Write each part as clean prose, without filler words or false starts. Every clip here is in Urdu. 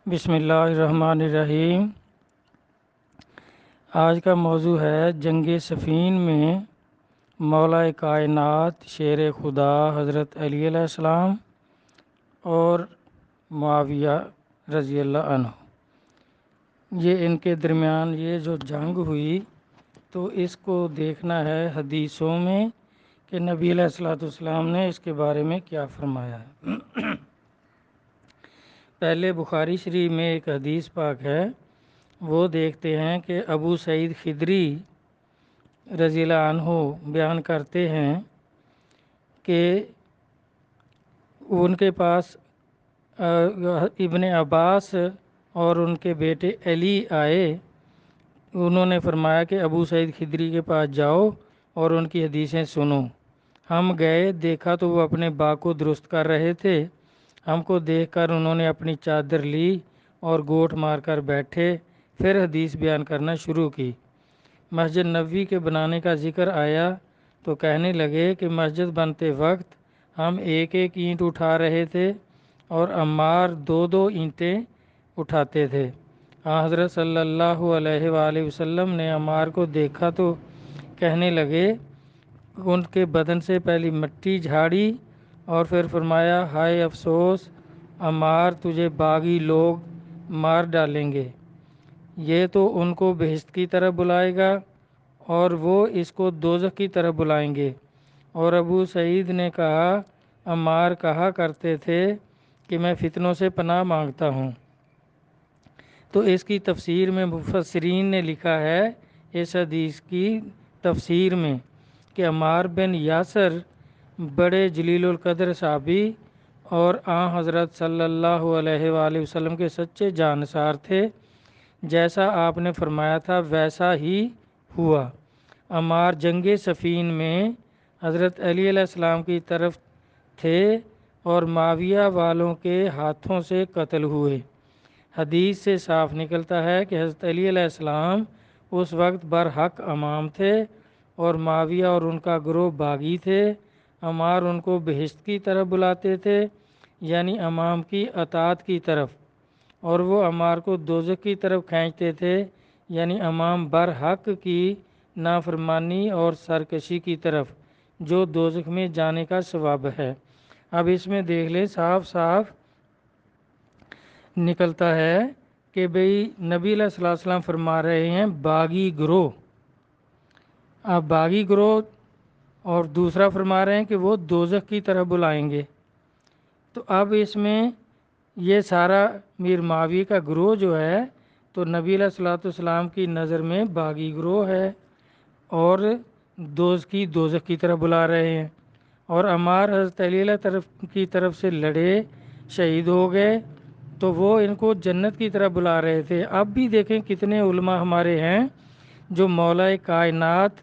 بسم اللہ الرحمن الرحیم۔ آج کا موضوع ہے جنگ صفین میں مولا کائنات شیر خدا حضرت علی علیہ السلام اور معاویہ رضی اللہ عنہ، یہ ان کے درمیان یہ جو جنگ ہوئی تو اس کو دیکھنا ہے حدیثوں میں کہ نبی علیہ الصلوۃ والسلام نے اس کے بارے میں کیا فرمایا ہے۔ پہلے بخاری شریف میں ایک حدیث پاک ہے، وہ دیکھتے ہیں کہ ابو سعید خدری رضی اللہ عنہ بیان کرتے ہیں کہ ان کے پاس ابن عباس اور ان کے بیٹے علی آئے۔ انہوں نے فرمایا کہ ابو سعید خدری کے پاس جاؤ اور ان کی حدیثیں سنو۔ ہم گئے، دیکھا تو وہ اپنے باغ کو درست کر رہے تھے۔ ہم کو دیکھ کر انہوں نے اپنی چادر لی اور گوٹ مار کر بیٹھے، پھر حدیث بیان کرنا شروع کی۔ مسجد نبوی کے بنانے کا ذکر آیا تو کہنے لگے کہ مسجد بنتے وقت ہم ایک ایک اینٹ اٹھا رہے تھے اور عمار دو دو اینٹیں اٹھاتے تھے۔ حضرت صلی اللہ علیہ وآلہ وسلم نے عمار کو دیکھا تو کہنے لگے، ان کے بدن سے پہلی مٹی جھاڑی اور پھر فرمایا، ہائے افسوس عمار، تجھے باغی لوگ مار ڈالیں گے۔ یہ تو ان کو بہشت کی طرف بلائے گا اور وہ اس کو دوزخ کی طرف بلائیں گے۔ اور ابو سعید نے کہا، عمار کہا کرتے تھے کہ میں فتنوں سے پناہ مانگتا ہوں۔ تو اس کی تفسیر میں مفسرین نے لکھا ہے، اس حدیث کی تفسیر میں، کہ عمار بن یاسر بڑے جلیل القدر صحابی اور حضرت صلی اللہ علیہ وآلہ وسلم کے سچے جانصار تھے۔ جیسا آپ نے فرمایا تھا ویسا ہی ہوا۔ عمار جنگ صفین میں حضرت علی علیہ السلام کی طرف تھے اور معاویہ والوں کے ہاتھوں سے قتل ہوئے۔ حدیث سے صاف نکلتا ہے کہ حضرت علی علیہ السلام اس وقت برحق امام تھے اور معاویہ اور ان کا گروہ باغی تھے۔ عمار ان کو بہشت کی طرف بلاتے تھے، یعنی امام کی اطاعت کی طرف، اور وہ عمار کو دوزخ کی طرف کھینچتے تھے، یعنی امام برحق کی نافرمانی اور سرکشی کی طرف، جو دوزخ میں جانے کا سبب ہے۔ اب اس میں دیکھ لیں، صاف صاف نکلتا ہے کہ بھئی نبی علیہ الصلوۃ والسلام فرما رہے ہیں باغی گروہ۔ اب باغی گروہ اور دوسرا فرما رہے ہیں کہ وہ دوزخ کی طرف بلائیں گے۔ تو اب اس میں یہ سارا میر معاویہ کا گروہ جو ہے تو نبی علیہ الصلوۃ والسلام کی نظر میں باغی گروہ ہے اور دوزخ کی طرف بلا رہے ہیں۔ اور عمار حضرت علی علیہ کی طرف سے لڑے، شہید ہو گئے، تو وہ ان کو جنت کی طرف بلا رہے تھے۔ اب بھی دیکھیں کتنے علماء ہمارے ہیں جو مولا کائنات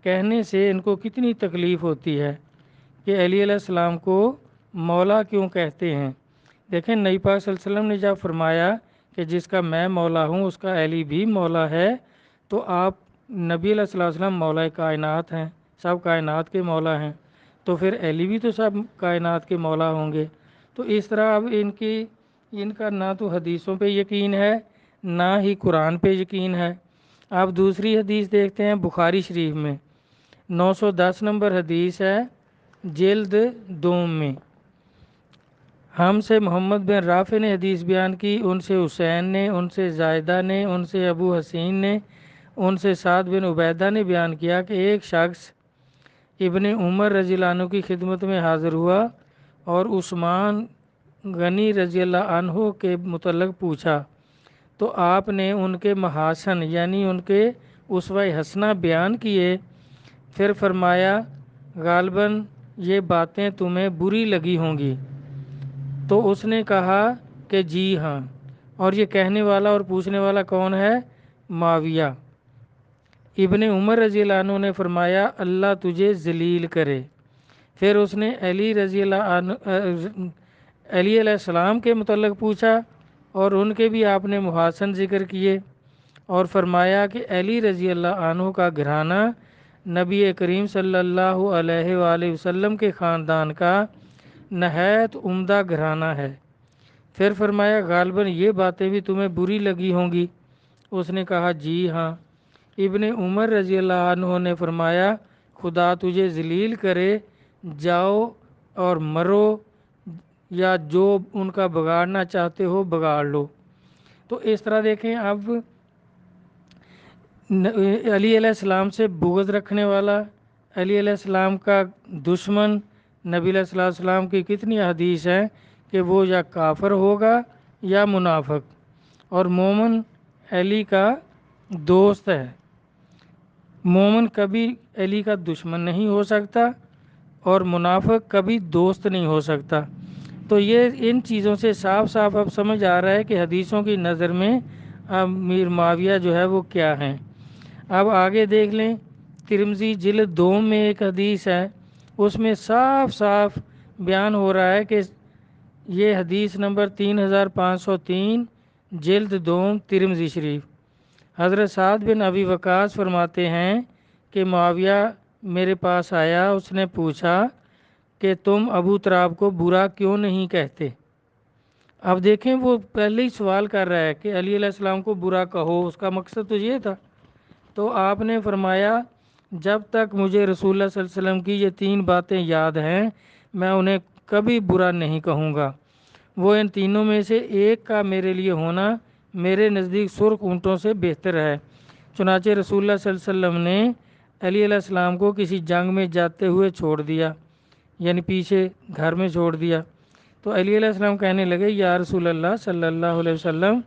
کہنے سے ان کو کتنی تکلیف ہوتی ہے کہ علی علیہ السلام کو مولا کیوں کہتے ہیں۔ دیکھیں نبی پاک صلی اللہ علیہ وسلم نے جب فرمایا کہ جس کا میں مولا ہوں اس کا علی بھی مولا ہے، تو آپ نبی علیہ الصلوۃ والسلام مولا کائنات ہیں، سب کائنات کے مولا ہیں، تو پھر علی بھی تو سب کائنات کے مولا ہوں گے۔ تو اس طرح اب ان کا نہ تو حدیثوں پہ یقین ہے نہ ہی قرآن پہ یقین ہے۔ آپ دوسری حدیث دیکھتے ہیں بخاری شریف میں 910 نمبر حدیث ہے، جلد دوم میں۔ ہم سے محمد بن رافع نے حدیث بیان کی، ان سے حسین نے، ان سے زائدہ نے، ان سے ابو حسین نے، ان سے سعد بن عبیدہ نے بیان کیا کہ ایک شخص ابن عمر رضی اللہ عنہ کی خدمت میں حاضر ہوا اور عثمان غنی رضی اللہ عنہ کے متعلق پوچھا، تو آپ نے ان کے محاسن یعنی ان کے اسوہ حسنہ بیان کیے۔ پھر فرمایا، غالباً یہ باتیں تمہیں بری لگی ہوں گی۔ تو اس نے کہا کہ جی ہاں۔ اور یہ کہنے والا اور پوچھنے والا کون ہے؟ معاویہ۔ ابن عمر رضی اللہ عنہ نے فرمایا، اللہ تجھے ذلیل کرے۔ پھر اس نے علی علیہ السلام کے متعلق پوچھا اور ان کے بھی آپ نے محاسن ذکر کیے اور فرمایا کہ علی رضی اللہ عنہ کا گھرانہ نبی کریم صلی اللہ علیہ وآلہ وسلم کے خاندان کا نہایت عمدہ گھرانہ ہے۔ پھر فرمایا غالباً یہ باتیں بھی تمہیں بری لگی ہوں گی؟ اس نے کہا جی ہاں۔ ابن عمر رضی اللہ عنہ نے فرمایا خدا تجھے ذلیل کرے، جاؤ اور مرو، یا جو ان کا بگاڑنا چاہتے ہو بگاڑ لو۔ تو اس طرح دیکھیں، اب علی علیہ السلام سے بغض رکھنے والا، علی علیہ السلام کا دشمن، نبی علیہ الصلوۃ والسلام کی کتنی حدیث ہیں کہ وہ یا کافر ہوگا یا منافق، اور مومن علی کا دوست ہے۔ مومن کبھی علی کا دشمن نہیں ہو سکتا اور منافق کبھی دوست نہیں ہو سکتا۔ تو یہ ان چیزوں سے صاف صاف اب سمجھ آ رہا ہے کہ حدیثوں کی نظر میں امیر معاویہ جو ہے وہ کیا ہیں۔ اب آگے دیکھ لیں، ترمذی جلد 2 میں ایک حدیث ہے، اس میں صاف صاف بیان ہو رہا ہے کہ یہ حدیث نمبر 3503 جلد 2 ترمذی شریف۔ حضرت سعد بن ابی وقاص فرماتے ہیں کہ معاویہ میرے پاس آیا، اس نے پوچھا کہ تم ابو تراب کو برا کیوں نہیں کہتے؟ اب دیکھیں، وہ پہلے ہی سوال کر رہا ہے کہ علی علیہ السلام کو برا کہو، اس کا مقصد تو یہ تھا۔ تو آپ نے فرمایا جب تک مجھے رسول اللہ صلی اللہ علیہ وسلم کی یہ 3 باتیں یاد ہیں میں انہیں کبھی برا نہیں کہوں گا۔ وہ ان تینوں میں سے ایک کا میرے لیے ہونا میرے نزدیک سرخ اونٹوں سے بہتر ہے۔ چنانچہ رسول اللہ صلی اللہ علیہ وسلم نے علی علیہ السلام کو کسی جنگ میں جاتے ہوئے چھوڑ دیا، یعنی پیچھے گھر میں چھوڑ دیا۔ تو علی علیہ السلام کہنے لگے یا رسول اللہ صلی اللہ علیہ وسلم،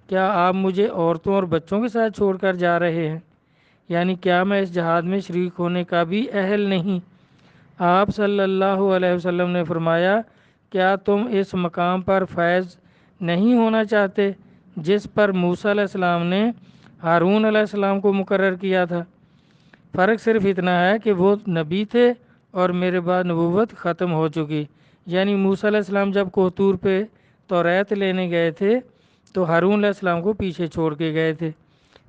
کیا آپ مجھے عورتوں اور بچوں کے ساتھ چھوڑ کر جا رہے ہیں؟ یعنی کیا میں اس جہاد میں شریک ہونے کا بھی اہل نہیں؟ آپ صلی اللہ علیہ وسلم نے فرمایا کیا تم اس مقام پر فائز نہیں ہونا چاہتے جس پر موسیٰ علیہ السلام نے ہارون علیہ السلام کو مقرر کیا تھا؟ فرق صرف اتنا ہے کہ وہ نبی تھے اور میرے بعد نبوت ختم ہو چکی۔ یعنی موسیٰ علیہ السلام جب کوہتور پہ توریت لینے گئے تھے تو ہارون علیہ السلام کو پیچھے چھوڑ کے گئے تھے۔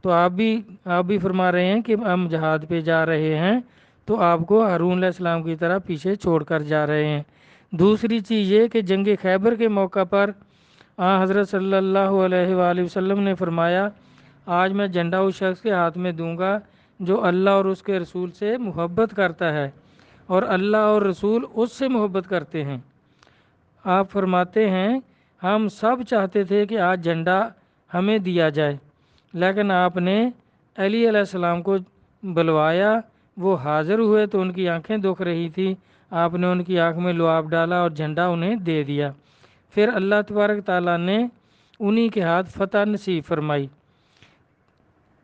تو آپ بھی فرما رہے ہیں کہ ہم جہاد پہ جا رہے ہیں تو آپ کو ہارون علیہ السلام کی طرح پیچھے چھوڑ کر جا رہے ہیں۔ دوسری چیز یہ کہ جنگ خیبر کے موقع پر حضرت صلی اللہ علیہ وآلہ وسلم نے فرمایا آج میں جھنڈا اس شخص کے ہاتھ میں دوں گا جو اللہ اور اس کے رسول سے محبت کرتا ہے اور اللہ اور رسول اس سے محبت کرتے ہیں۔ آپ فرماتے ہیں ہم سب چاہتے تھے کہ آج جھنڈا ہمیں دیا جائے، لیکن آپ نے علی علیہ السلام کو بلوایا، وہ حاضر ہوئے تو ان کی آنکھیں دکھ رہی تھی، آپ نے ان کی آنکھ میں لعاب ڈالا اور جھنڈا انہیں دے دیا۔ پھر اللہ تبارک تعالیٰ نے انہی کے ہاتھ فتح نصیب فرمائی۔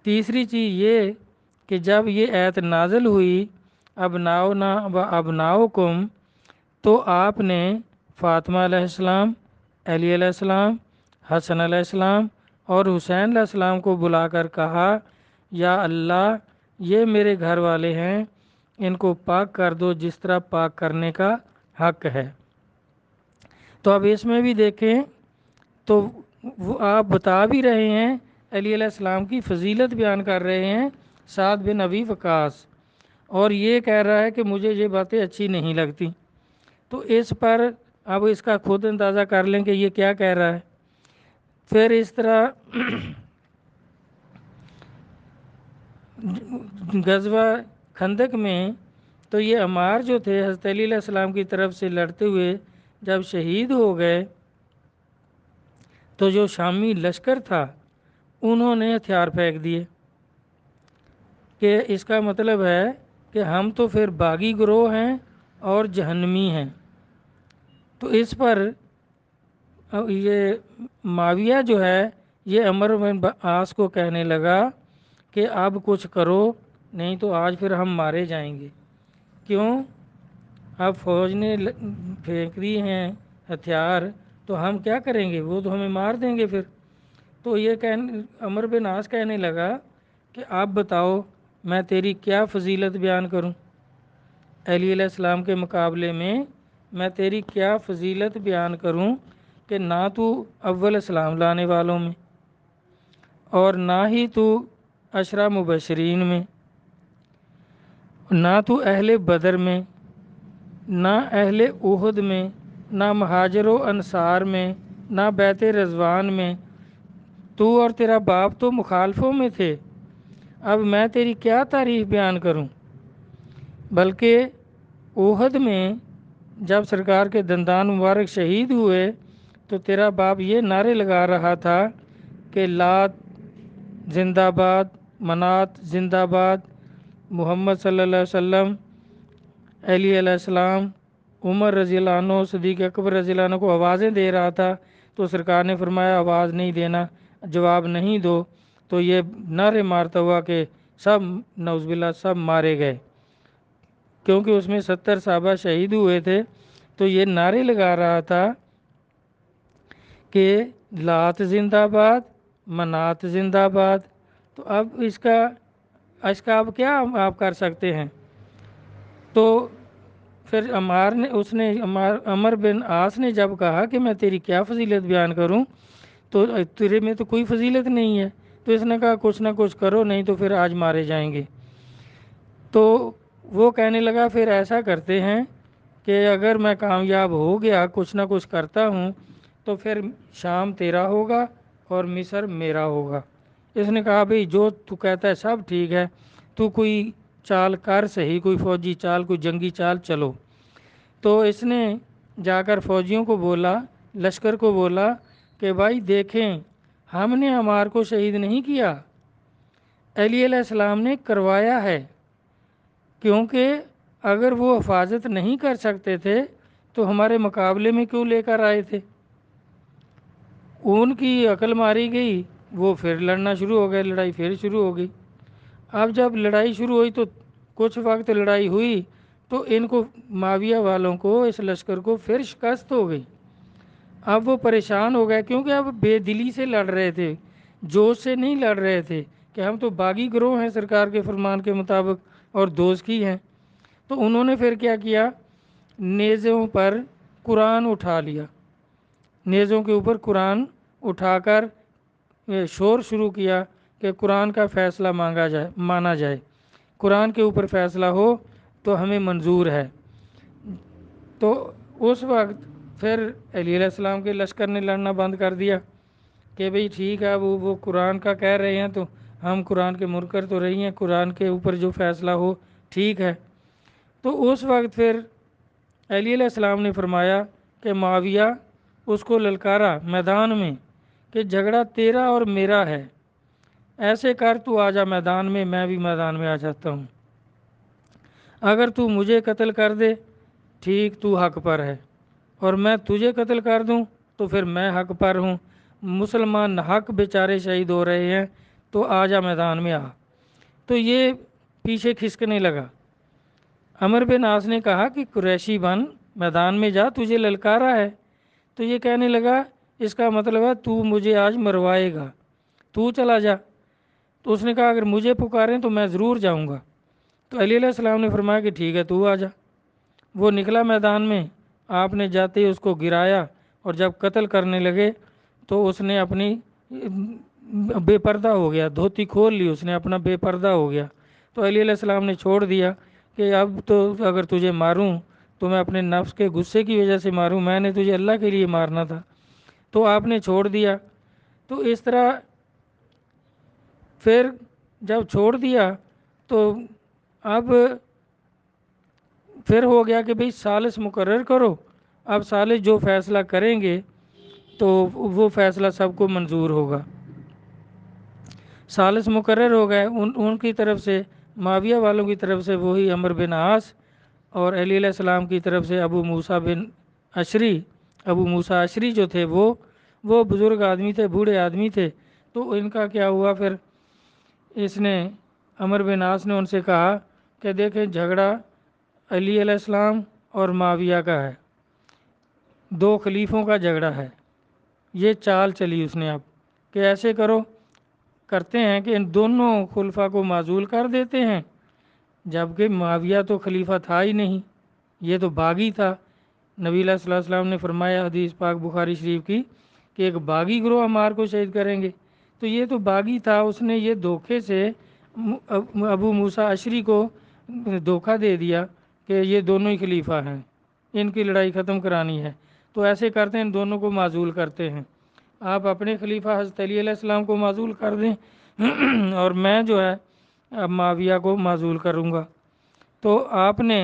تیسری چیز یہ کہ جب یہ آیت نازل ہوئی ابناؤنا و ابناؤکم، تو آپ نے فاطمہ علیہ السلام، علی علیہ السلام، حسن علیہ السلام اور حسین علیہ السلام کو بلا کر کہا یا اللہ یہ میرے گھر والے ہیں، ان کو پاک کر دو جس طرح پاک کرنے کا حق ہے۔ تو اب اس میں بھی دیکھیں تو وہ آپ بتا بھی رہے ہیں، علی علیہ السلام کی فضیلت بیان کر رہے ہیں سعد بن ابی وقاص، اور یہ کہہ رہا ہے کہ مجھے یہ باتیں اچھی نہیں لگتی۔ تو اس پر اب اس کا خود اندازہ کر لیں کہ یہ کیا کہہ رہا ہے۔ پھر اس طرح غزوہ خندق میں تو یہ عمار جو تھے حضرت علی علیہ السلام کی طرف سے لڑتے ہوئے جب شہید ہو گئے تو جو شامی لشکر تھا انہوں نے ہتھیار پھینک دیے کہ اس کا مطلب ہے کہ ہم تو پھر باغی گروہ ہیں اور جہنمی ہیں۔ تو اس پر یہ معاویہ جو ہے یہ عمرو بن عاص کو کہنے لگا کہ اب کچھ کرو نہیں تو آج پھر ہم مارے جائیں گے۔ کیوں؟ اب فوج نے پھینک دی ہیں ہتھیار تو ہم کیا کریں گے، وہ تو ہمیں مار دیں گے پھر۔ تو یہ عمرو بن عاص کہنے لگا کہ آپ بتاؤ میں تیری کیا فضیلت بیان کروں، علی علیہ السلام کے مقابلے میں تیری کیا فضیلت بیان کروں کہ نہ تو اول اسلام لانے والوں میں اور نہ ہی تو عشرہ مبشرین میں، نہ تو اہل بدر میں، نہ اہل احد میں، نہ مہاجر و انصار میں، نہ بیت رضوان میں، تو اور تیرا باپ تو مخالفوں میں تھے، اب میں تیری کیا تعریف بیان کروں؟ بلکہ احد میں جب سرکار کے دندان مبارک شہید ہوئے تو تیرا باپ یہ نعرے لگا رہا تھا کہ لات زندہ باد، منات زندہ باد، محمد صلی اللہ علیہ وسلم، علی علیہ السلام، عمر رضی اللہ عنہ، صدیق اکبر رضی اللہ عنہ کو آوازیں دے رہا تھا۔ تو سرکار نے فرمایا آواز نہیں دینا، جواب نہیں دو، تو یہ نعرے مارتا ہوا کہ سب نعوذ باللہ سب مارے گئے، کیونکہ اس میں 70 صحابہ شہید ہوئے تھے۔ تو یہ نعرے لگا رہا تھا کہ لات زندہ باد، منات زندہ باد۔ تو اب اس کا اب کیا آپ کر سکتے ہیں؟ تو پھر عمر بن عاص نے جب کہا کہ میں تیری کیا فضیلت بیان کروں، تو تیرے میں تو کوئی فضیلت نہیں ہے۔ تو اس نے کہا کچھ نہ کچھ کرو، نہیں تو پھر آج مارے جائیں گے۔ تو وہ کہنے لگا پھر ایسا کرتے ہیں کہ اگر میں کامیاب ہو گیا، کچھ نہ کچھ کرتا ہوں، تو پھر شام تیرا ہوگا اور مصر میرا ہوگا۔ اس نے کہا بھئی جو تو کہتا ہے سب ٹھیک ہے، تو کوئی چال کر صحیح، کوئی فوجی چال، کوئی جنگی چال چلو۔ تو اس نے جا کر فوجیوں کو بولا، لشکر کو بولا کہ بھائی دیکھیں، ہم نے عمار کو شہید نہیں کیا، علی علیہ السلام نے کروایا ہے، کیونکہ اگر وہ حفاظت نہیں کر سکتے تھے تو ہمارے مقابلے میں کیوں لے کر آئے تھے؟ ان کی عقل ماری گئی، وہ پھر لڑنا شروع ہو گئے، لڑائی پھر شروع ہو گئی۔ اب جب لڑائی شروع ہوئی تو کچھ وقت لڑائی ہوئی تو ان کو معاویہ والوں کو، اس لشکر کو پھر شکست ہو گئی۔ اب وہ پریشان ہو گئے، کیونکہ اب بے دلی سے لڑ رہے تھے، جوش سے نہیں لڑ رہے تھے کہ ہم تو باغی گروہ ہیں سرکار کے فرمان کے مطابق اور دوزخی ہیں۔ تو انہوں نے پھر کیا کیا، نیزوں پر قرآن اٹھا لیا، نیزوں کے اوپر قرآن اٹھا کر شور شروع کیا کہ قرآن کا فیصلہ مانا جائے، قرآن کے اوپر فیصلہ ہو تو ہمیں منظور ہے۔ تو اس وقت پھر علی علیہ السلام کے لشکر نے لڑنا بند کر دیا کہ بھئی ٹھیک ہے، وہ قرآن کا کہہ رہے ہیں تو ہم قرآن کے منکر تو رہی ہیں، قرآن کے اوپر جو فیصلہ ہو ٹھیک ہے۔ تو اس وقت پھر علی علیہ السلام نے فرمایا کہ معاویہ، اس کو للکارا میدان میں کہ جھگڑا تیرا اور میرا ہے، ایسے کر تو آ جا میدان میں بھی میدان میں آ جاتا ہوں، اگر تو مجھے قتل کر دے ٹھیک، تو حق پر ہے، اور میں تجھے قتل کر دوں تو پھر میں حق پر ہوں، مسلمان حق بیچارے شہید ہو رہے ہیں، تو آ جا میدان میں آ۔ تو یہ پیچھے کھسکنے لگا۔ عمر بن عاص نے کہا کہ قریشی بن، میدان میں جا، تجھے للکارا ہے۔ تو یہ کہنے لگا اس کا مطلب ہے تو مجھے آج مروائے گا، تو چلا جا۔ تو اس نے کہا اگر مجھے پکاریں تو میں ضرور جاؤں گا۔ تو علی علیہ السلام نے فرمایا کہ ٹھیک ہے، تو آ جا۔ وہ نکلا میدان میں، آپ نے جاتے ہی اس کو گرایا، اور جب قتل کرنے لگے تو اس نے اپنی بے پردہ ہو گیا، دھوتی کھول لی اس نے، اپنا بے پردہ ہو گیا۔ تو علی علیہ السلام نے چھوڑ دیا کہ اب تو اگر تجھے ماروں تو میں اپنے نفس کے غصے کی وجہ سے ماروں، میں نے تجھے اللہ کے لیے مارنا تھا۔ تو آپ نے چھوڑ دیا۔ تو اس طرح پھر جب چھوڑ دیا تو اب پھر ہو گیا کہ بھئی ثالث مقرر کرو، اب ثالث جو فیصلہ کریں گے تو وہ فیصلہ سب کو منظور ہوگا۔ ثالث مقرر ہو گئے ان کی طرف سے، معاویہ والوں کی طرف سے وہی عمر بن عاص، اور علی علیہ السلام کی طرف سے ابو موسیٰ اشری جو تھے وہ بزرگ آدمی تھے، بوڑھے آدمی تھے۔ تو ان کا کیا ہوا پھر، اس نے عمر بن عاص نے ان سے کہا کہ دیکھیں جھگڑا علی علیہ السلام اور معاویہ کا ہے، دو خلیفوں کا جھگڑا ہے۔ یہ چال چلی اس نے اب کہ ایسے کرتے ہیں کہ ان دونوں خلفاء کو معزول کر دیتے ہیں، جبکہ معاویہ تو خلیفہ تھا ہی نہیں، یہ تو باغی تھا۔ نبی اللہ صلی اللہ علیہ وسلم نے فرمایا حدیث پاک بخاری شریف کی کہ ایک باغی گروہ عمار کو شہید کریں گے، تو یہ تو باغی تھا، اس نے یہ دھوکے سے ابو موسیٰ اشری کو دھوکہ دے دیا کہ یہ دونوں ہی خلیفہ ہیں، ان کی لڑائی ختم کرانی ہے۔ تو ایسے کرتے ہیں، ان دونوں کو معزول کرتے ہیں۔ آپ اپنے خلیفہ حضرت علی علیہ السلام کو معزول کر دیں اور میں جو ہے اب معاویہ کو معزول کروں گا۔ تو آپ نے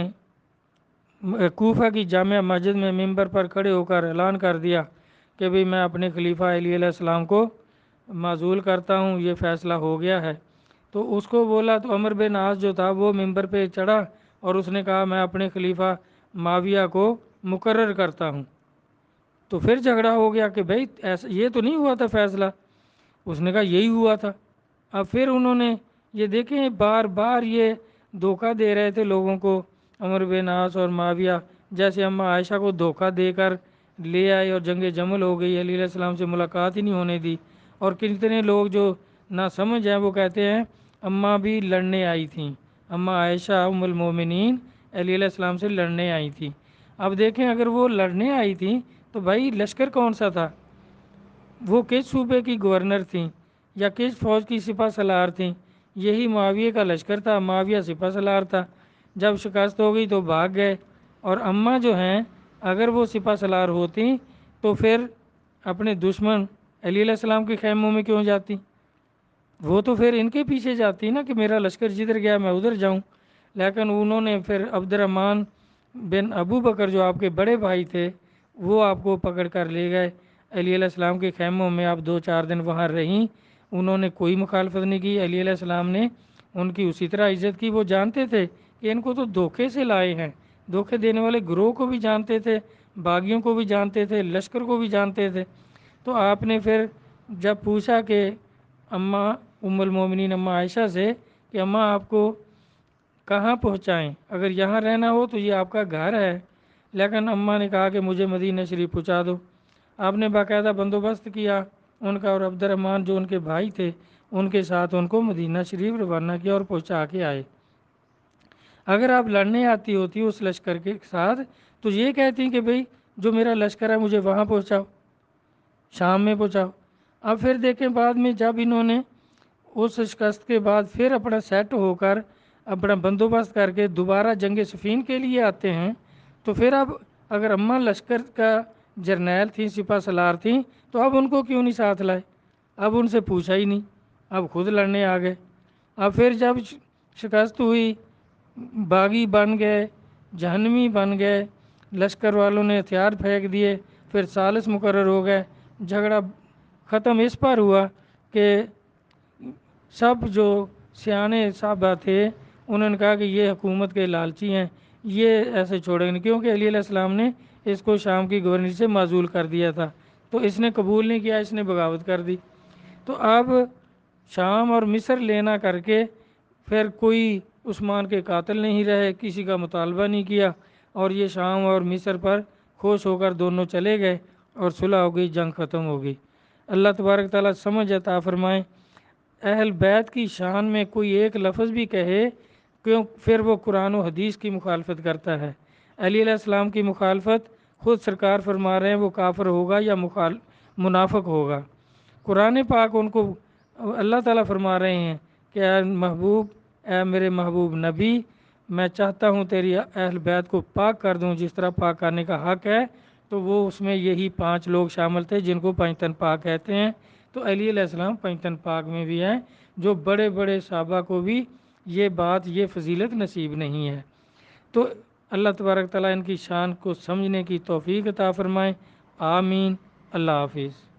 کوفہ کی جامع مسجد میں ممبر پر کھڑے ہو کر اعلان کر دیا کہ بھئی میں اپنے خلیفہ علی علیہ السلام کو معزول کرتا ہوں، یہ فیصلہ ہو گیا ہے۔ تو اس کو بولا تو عمر بن عاص جو تھا وہ ممبر پہ چڑھا اور اس نے کہا میں اپنے خلیفہ معاویہ کو مقرر کرتا ہوں۔ تو پھر جھگڑا ہو گیا کہ بھئی ایسا یہ تو نہیں ہوا تھا فیصلہ، اس نے کہا یہی ہوا تھا۔ اب پھر انہوں نے یہ دیکھیں بار بار یہ دھوکہ دے رہے تھے لوگوں کو، عمر بن عاص اور معاویہ، جیسے اماں عائشہ کو دھوکہ دے کر لے آئے اور جنگ جمل ہو گئی، علی علیہ السلام سے ملاقات ہی نہیں ہونے دی۔ اور کتنے لوگ جو نہ سمجھ ہیں وہ کہتے ہیں اماں بھی لڑنے آئی تھیں، اماں عائشہ ام المومنین علی علیہ السلام سے لڑنے آئی تھیں۔ اب دیکھیں اگر وہ لڑنے آئی تھیں تو بھائی لشکر کون سا تھا؟ وہ کس صوبے کی گورنر تھیں یا کس فوج کی سپہ سالار تھیں؟ یہی معاویہ کا لشکر تھا، معاویہ سپہ سالار تھا۔ جب شکست ہو گئی تو بھاگ گئے۔ اور اماں جو ہیں اگر وہ سپہ سالار ہوتی تو پھر اپنے دشمن علی علیہ السلام کے خیموں میں کیوں جاتی؟ وہ تو پھر ان کے پیچھے جاتی نا کہ میرا لشکر جدھر گیا میں ادھر جاؤں۔ لیکن انہوں نے پھر عبد الرحمن بن ابو بکر جو آپ کے بڑے بھائی تھے وہ آپ کو پکڑ کر لے گئے علی علیہ السلام کے خیموں میں۔ آپ 2-4 دن وہاں رہیں، انہوں نے کوئی مخالفت نہیں کی، علی علیہ السلام نے ان کی اسی طرح عزت کی۔ وہ جانتے تھے کہ ان کو تو دھوکے سے لائے ہیں، دھوکے دینے والے گروہ کو بھی جانتے تھے، باغیوں کو بھی جانتے تھے، لشکر کو بھی جانتے تھے۔ تو آپ نے پھر جب پوچھا کہ اماں ام المومنین اماں عائشہ سے کہ اماں آپ کو کہاں پہنچائیں، اگر یہاں رہنا ہو تو یہ آپ کا گھر ہے، لیکن اماں نے کہا کہ مجھے مدینہ شریف پہنچا دو۔ آپ نے باقاعدہ بندوبست کیا ان کا، اور عبد الرحمن جو ان کے بھائی تھے ان کے ساتھ ان کو مدینہ شریف روانہ کیا اور پہنچا کے آئے۔ اگر آپ لڑنے آتی ہوتی اس لشکر کے ساتھ تو یہ کہتی کہ بھئی جو میرا لشکر ہے مجھے وہاں پہنچاؤ، شام میں پہنچاؤ۔ اب پھر دیکھیں بعد میں جب انہوں نے اس شکست کے بعد پھر اپنا سیٹ ہو کر اپنا بندوبست کر کے دوبارہ جنگ صفین کے لیے آتے ہیں تو پھر اب اگر اماں لشکر کا جرنیل تھیں، سپہ سالار تھیں، تو اب ان کو کیوں نہیں ساتھ لائے؟ اب ان سے پوچھا ہی نہیں، اب خود لڑنے آ گئے۔ اب پھر جب شکست ہوئی، باغی بن گئے، جہنمی بن گئے، لشکر والوں نے ہتھیار پھینک دیے، پھر ثالث مقرر ہو گئے۔ جھگڑا ختم اس پر ہوا کہ سب جو سیانے صحابہ تھے انہوں نے کہا کہ یہ حکومت کے لالچی ہیں، یہ ایسے چھوڑیں گے نہیں، کیونکہ علی علیہ السلام نے اس کو شام کی گورنر سے معزول کر دیا تھا، تو اس نے قبول نہیں کیا، اس نے بغاوت کر دی۔ تو اب شام اور مصر لینا کر کے پھر کوئی عثمان کے قاتل نہیں رہے، کسی کا مطالبہ نہیں کیا، اور یہ شام اور مصر پر خوش ہو کر دونوں چلے گئے اور صلح ہو گئی، جنگ ختم ہو گئی۔ اللہ تبارک تعالیٰ سمجھ عطا فرمائے۔ اہل بیت کی شان میں کوئی ایک لفظ بھی کہے کیوں پھر وہ قرآن و حدیث کی مخالفت کرتا ہے۔ علی علیہ السلام کی مخالفت خود سرکار فرما رہے ہیں وہ کافر ہوگا یا منافق ہوگا۔ قرآن پاک ان کو اللہ تعالیٰ فرما رہے ہیں کہ اے محبوب، اے میرے محبوب نبی، میں چاہتا ہوں تیری اہل بیت کو پاک کر دوں جس طرح پاک کرنے کا حق ہے۔ تو وہ اس میں یہی 5 لوگ شامل تھے جن کو پنجتن پاک کہتے ہیں۔ تو علی علیہ السلام پنجتن پاک میں بھی ہیں، جو بڑے بڑے صحابہ کو بھی یہ بات، یہ فضیلت نصیب نہیں ہے۔ تو اللہ تبارک تعالیٰ ان کی شان کو سمجھنے کی توفیق عطا فرمائے، آمین۔ اللہ حافظ۔